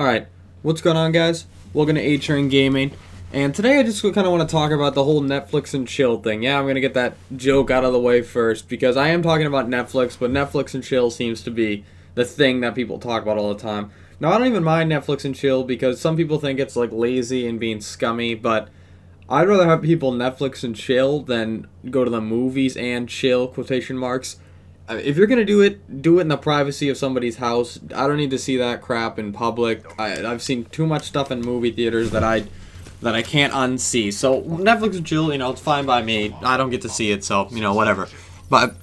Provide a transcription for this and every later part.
Alright, what's going on, guys? Welcome to A-Train Gaming, and today I just kind of want to talk about the whole Netflix and chill thing. Yeah, I'm going to get that joke out of the way first, because I am talking about Netflix, but Netflix and chill seems to be the thing that people talk about all the time. Now, I don't even mind Netflix and chill, because some people think it's, like, lazy and being scummy, but I'd rather have people Netflix and chill than go to the movies and chill, quotation marks. If you're gonna do it in the privacy of somebody's house. I don't need to see that crap in public. I've seen too much stuff in movie theaters that I can't unsee. So Netflix and chill, it's fine by me. I don't get to see it, so whatever. But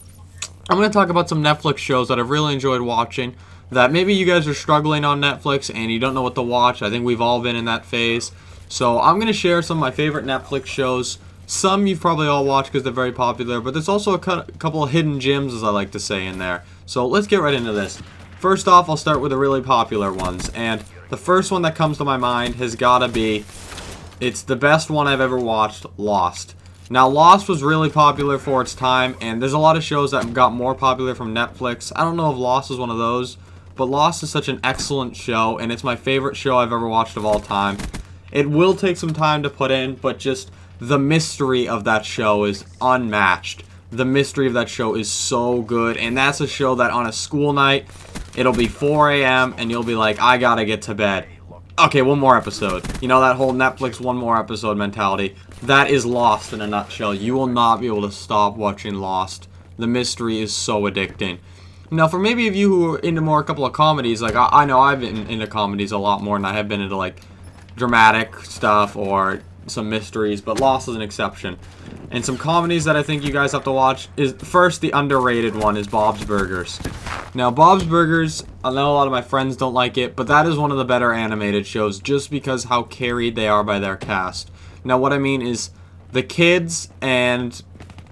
I'm gonna talk about some Netflix shows that I've really enjoyed watching. That maybe you guys are struggling on Netflix and you don't know what to watch. I think we've all been in that phase. So I'm gonna share some of my favorite Netflix shows. Some you've probably all watched because they're very popular, but there's also a couple of hidden gems, as I like to say, in there. So let's get right into this. First off, I'll start with the really popular ones. And the first one that comes to my mind has got to be, it's the best one I've ever watched, Lost. Now, Lost was really popular for its time, and there's a lot of shows that got more popular from Netflix. I don't know if Lost is one of those, but Lost is such an excellent show, and it's my favorite show I've ever watched of all time. It will take some time to put in, but just the mystery of that show is unmatched. The mystery of that show is so good, and that's a show that on a school night, it'll be 4 a.m. and you'll be like, I gotta get to bed. Okay, one more episode. That whole Netflix one more episode mentality. That is Lost in a nutshell. You will not be able to stop watching Lost. The mystery is so addicting. Now, for maybe of you who are into more a couple of comedies, like I know I've been into comedies a lot more than I have been into like dramatic stuff or some mysteries, but Lost is an exception. And some comedies that I think you guys have to watch is, first, the underrated one is Bob's Burgers. Now, Bob's Burgers, I know a lot of my friends don't like it, but that is one of the better animated shows just because how carried they are by their cast. Now, what I mean is the kids and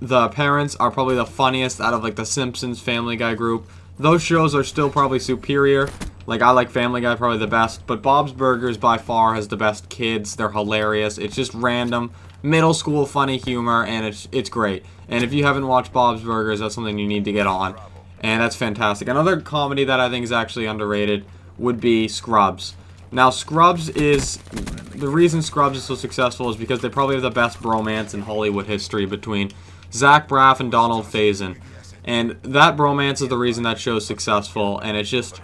the parents are probably the funniest out of like the Simpsons, Family Guy group. Those shows are still probably superior. Like, I like Family Guy probably the best, but Bob's Burgers by far has the best kids. They're hilarious. It's just random, middle school funny humor, and it's great. And if you haven't watched Bob's Burgers, that's something you need to get on, and that's fantastic. Another comedy that I think is actually underrated would be Scrubs. Now, Scrubs is, the reason Scrubs is so successful is because they probably have the best bromance in Hollywood history between Zach Braff and Donald Faison. And that bromance is the reason that show is successful, and it's just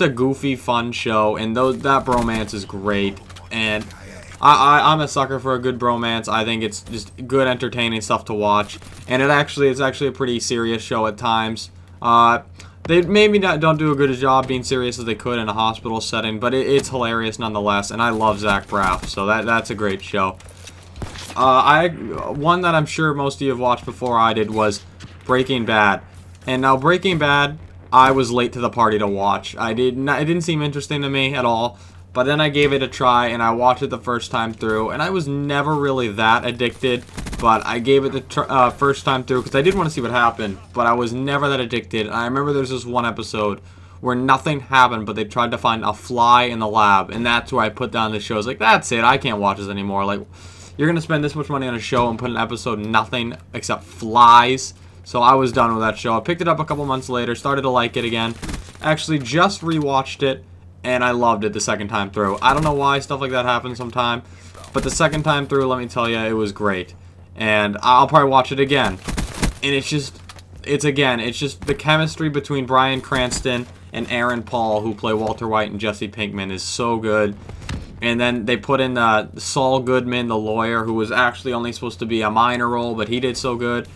a goofy, fun show, and that bromance is great. And I'm a sucker for a good bromance. I think it's just good, entertaining stuff to watch. And it's actually a pretty serious show at times. They maybe don't do a good job being serious as they could in a hospital setting, but it's hilarious nonetheless. And I love Zach Braff, so that's a great show. One that I'm sure most of you have watched before I did was Breaking Bad. And now Breaking Bad, I was late to the party to watch. It didn't seem interesting to me at all, but then I gave it a try and I watched it the first time through, and I was never really that addicted, but I gave it the first time through because I did want to see what happened, but I was never that addicted. And I remember there's this one episode where nothing happened, but they tried to find a fly in the lab, and that's where I put down the show. I was like, that's it, I can't watch this anymore. Like, you're going to spend this much money on a show and put an episode nothing except flies. So I was done with that show. I picked it up a couple months later, started to like it again. Actually, just rewatched it, and I loved it the second time through. I don't know why stuff like that happens sometime, but the second time through, let me tell you, it was great. And I'll probably watch it again. And it's just the chemistry between Bryan Cranston and Aaron Paul, who play Walter White and Jesse Pinkman, is so good. And then they put in Saul Goodman, the lawyer, who was actually only supposed to be a minor role, but he did so good.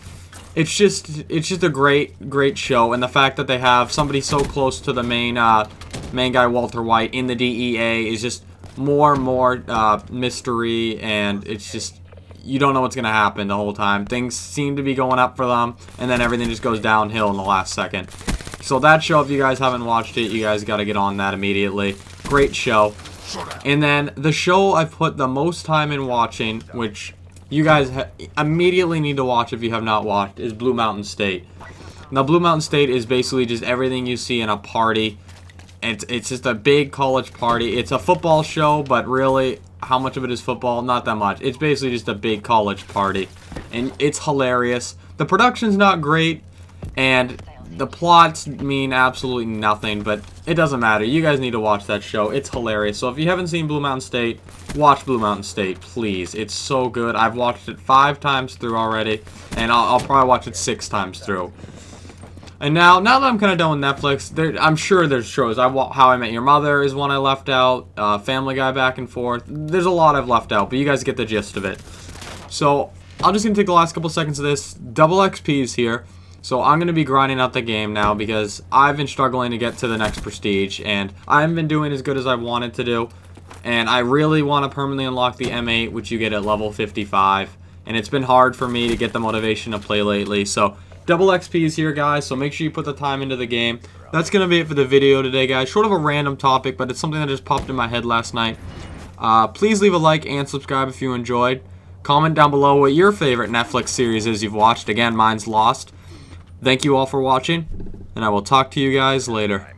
It's just a great show, and the fact that they have somebody so close to the main guy, Walter White, in the DEA is just more and more mystery, and it's just, you don't know what's gonna happen the whole time. Things seem to be going up for them, and then everything just goes downhill in the last second. So that show, if you guys haven't watched it, you guys got to get on that immediately. Great show. And then the show I've put the most time in watching, which you guys immediately need to watch if you have not watched, is Blue Mountain State. Now, Blue Mountain State is basically just everything you see in a party. It's just a big college party. It's a football show, but really, how much of it is football? Not that much. It's basically just a big college party, and it's hilarious. The production's not great, and The plots mean absolutely nothing, but it doesn't matter. You guys need to watch that show. It's hilarious. So if you haven't seen Blue Mountain State, watch Blue Mountain State, please. It's so good. I've watched it 5 times through already, and I'll probably watch it 6 times through. And now that I'm kind of done with Netflix, I'm sure there's shows. How I Met Your Mother is one I left out. Family Guy back and forth. There's a lot I've left out, but you guys get the gist of it. So I'm just going to take the last couple seconds of this. Double XP's here. So I'm going to be grinding out the game now because I've been struggling to get to the next prestige. And I haven't been doing as good as I wanted to do. And I really want to permanently unlock the M8, which you get at level 55. And it's been hard for me to get the motivation to play lately. So double XP is here, guys, so make sure you put the time into the game. That's going to be it for the video today, guys. Sort of a random topic, but it's something that just popped in my head last night. Please leave a like and subscribe if you enjoyed. Comment down below what your favorite Netflix series is you've watched. Again, mine's Lost. Thank you all for watching, and I will talk to you guys later.